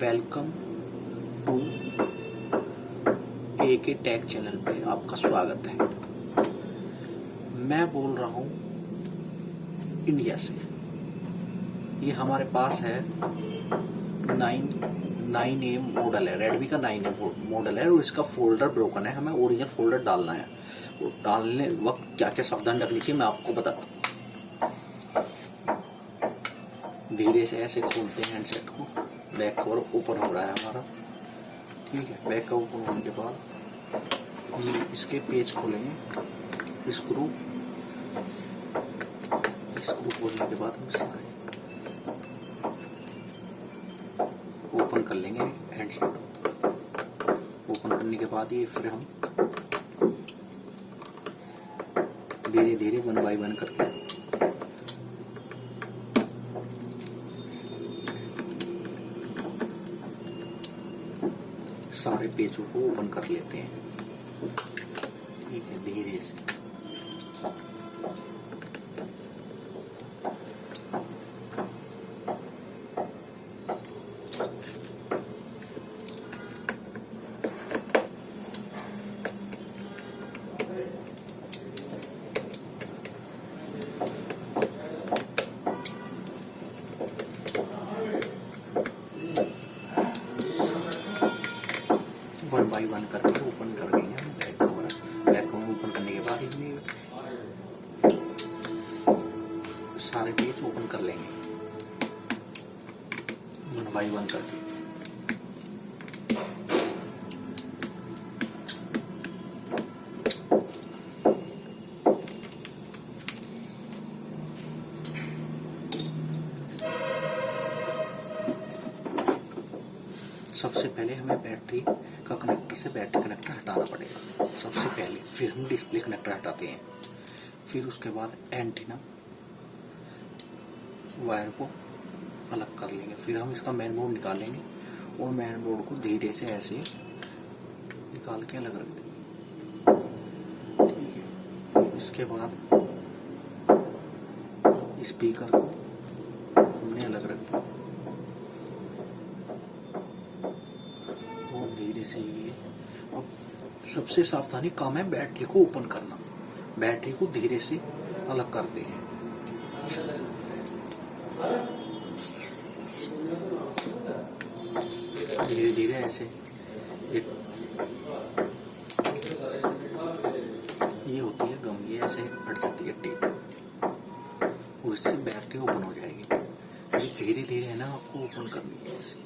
Welcome to aktech channel पे आपका स्वागत है। मैं बोल रहा हूँ इंडिया से। ये हमारे पास है 9A मॉडल है, रेडमी का 9A मॉडल है और इसका फोल्डर ब्रोकन है। हमें ओरिजिनल फोल्डर डालना है और डालने वक्त क्या क्या सावधान रखनी चाहिए मैं आपको बताता हूँ। धीरे से ऐसे खोलते हैं हैंडसेट को। बैक कवर ओपन हो रहा है हमारा, ठीक है। बैक कवर ओपन होने के बाद ये इसके पेज खोलेंगे, स्क्रू खोलने के बाद हम सारे ओपन कर लेंगे हैंडसेट। ओपन करने के बाद ये फिर हम धीरे धीरे 1 बाय 1 करके सारे पेजों को ओपन कर लेते हैं, ठीक है, धीरे से। वन बाई वन करके ओपन कर देंगे हम बैक कवर ओपन करने के बाद इसमें सारे पेज ओपन कर लेंगे 1 बाई 1 करके। सबसे पहले हमें बैटरी का कनेक्टर से बैटरी कनेक्टर हटाना पड़ेगा सबसे पहले, फिर हम डिस्प्ले कनेक्टर हटाते हैं। फिर उसके बाद एंटीना वायर को अलग कर लेंगे। फिर हम इसका मेन बोर्ड निकालेंगे और मेन बोर्ड को धीरे से ऐसे निकाल के अलग रख देंगे, ठीक है। इसके बाद स्पीकर को हमने अलग रख दिया और धीरे से ये। अब सबसे सावधानी काम है बैटरी को ओपन करना। बैटरी को धीरे से अलग करते हैं, धीरे धीरे ऐसे। ये होती है गम, ये ऐसे हट जाती है टेप और इससे बैटरी ओपन हो जाएगी। ये धीरे धीरे है ना आपको ओपन करनी है ऐसे।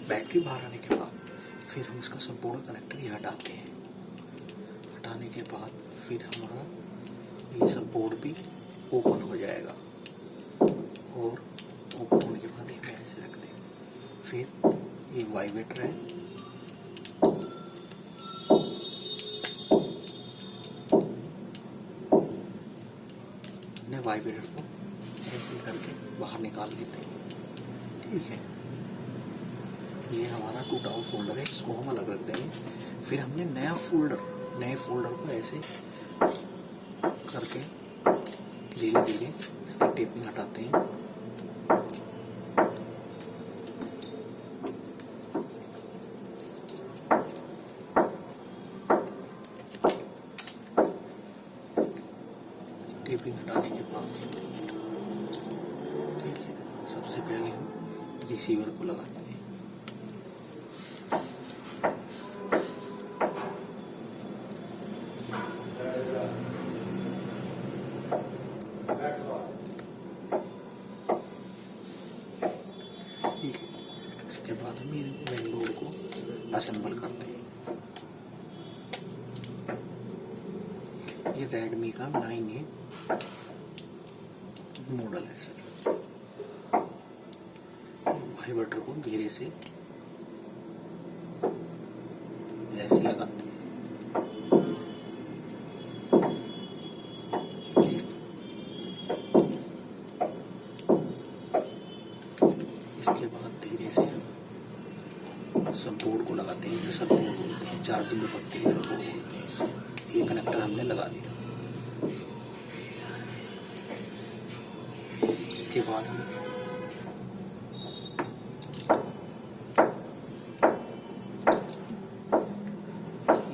बैटरी बाहर आने के बाद फिर हम इसका सब बोर्ड कनेक्टर ये हटाते हैं। हटाने के बाद फिर हमारा ये सब बोर्ड भी ओपन हो जाएगा और ओपन होने के बाद ये ऐसे रख दें। फिर ये वाइब्रेटर है, वाइब्रेटर को ऐसे करके बाहर निकाल लेते हैं, ठीक है। ये हमारा टूटा हुआ फोल्डर है, इसको हम अलग रख देंगे। फिर हमने नए फोल्डर को ऐसे करके धीरे धीरे इसकी टेपिंग हटाते हैं। टेपिंग हटाने के बाद ठीक है, सबसे पहले हम रिसीवर को लगाते हैं। ठीक है, इसके बाद हम ये मेन बोर्ड को असेंबल करते हैं। ये रेडमी का 9A मॉडल है सर। वाइब्रेटर को धीरे से ऐसे लगाते हैं, इसके बाद धीरे से हम सब बोर्ड को लगाते हैं, ये सब बोर्ड बोलते हैं, चार्जिंग के पत्ते को सब बोर्ड बोलते हैं। ये कनेक्टर हमने लगा दिया। इसके बाद हम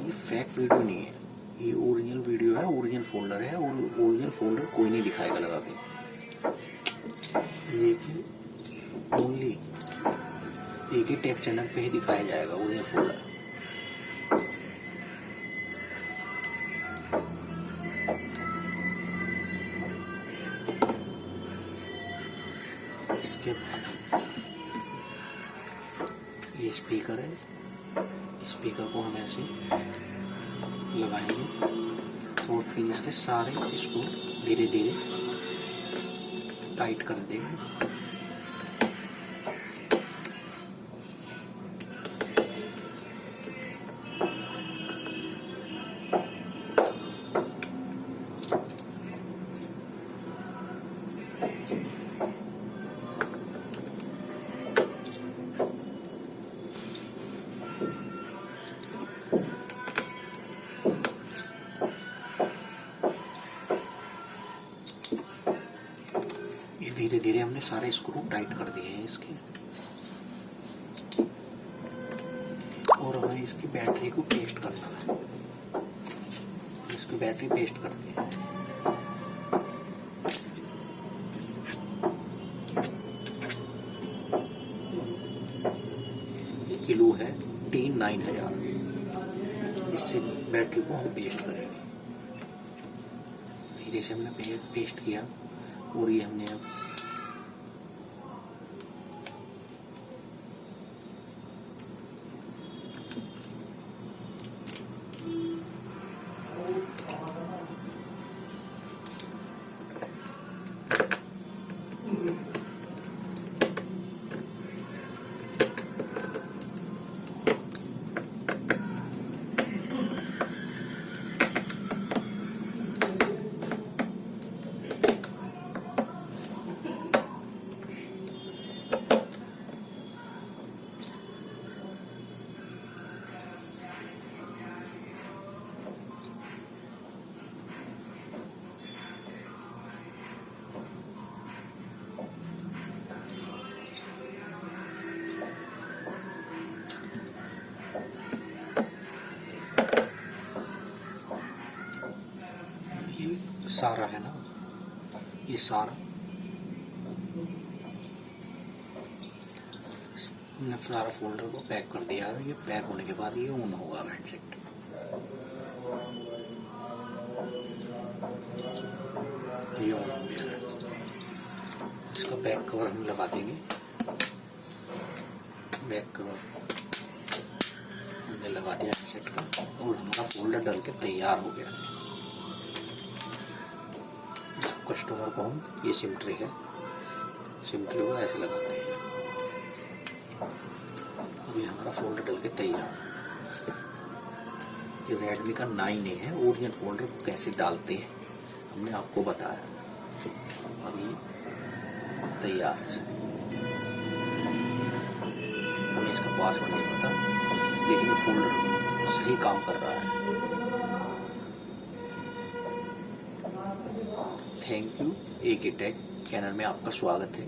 ये फेक वीडियो नहीं है, ये ओरिजिनल वीडियो है, ओरिजिनल फोल्डर है, और ओरिजिनल फोल्डर कोई नहीं दिखाएगा लगा के। ये कि ओनली एक ही टेक चैनल पे ही दिखाया जाएगा ओरिजिनल फोल्डर। इसके बाद ये स्पीकर है, स्पीकर को हम ऐसे लगाएंगे और फिर इसके सारे इसको धीरे धीरे टाइट कर देंगे। धीरे धीरे हमने सारे स्क्रू टाइट कर दिए हैं इसके, और हमें इसकी बैटरी को पेस्ट करना है। इसकी बैटरी पेस्ट करते हैं। ये किलो है T9000, इससे बैटरी को हम पेस्ट करेंगे। धीरे से हमने पेस्ट किया और ये हमने अब सारा है ना, ये सारा हमने सारा फोल्डर को पैक कर दिया है। ये पैक होने के बाद ये ऑन होगा हैंडसेट। ये ऑन हो गया है। इसका बैक कवर हम लगा देंगे। बैक कवर हमने लगा दिया हैंडसेट का, और हमारा फोल्डर डल के तैयार हो गया है। कस्टमर को हम, ये सिम ट्रे है, सिम ट्रे को ऐसे लगाते हैं। अभी हमारा फोल्डर डल के तैयार। ये रेडमी का 9A है। ओरिजिनल फोल्डर को कैसे डालते हैं हमने आपको बताया। अभी तैयार है। हमें इसका पासवर्ड नहीं पता, लेकिन ये फोल्डर सही काम कर रहा है। Thank you. aktech चैनल में आपका स्वागत है।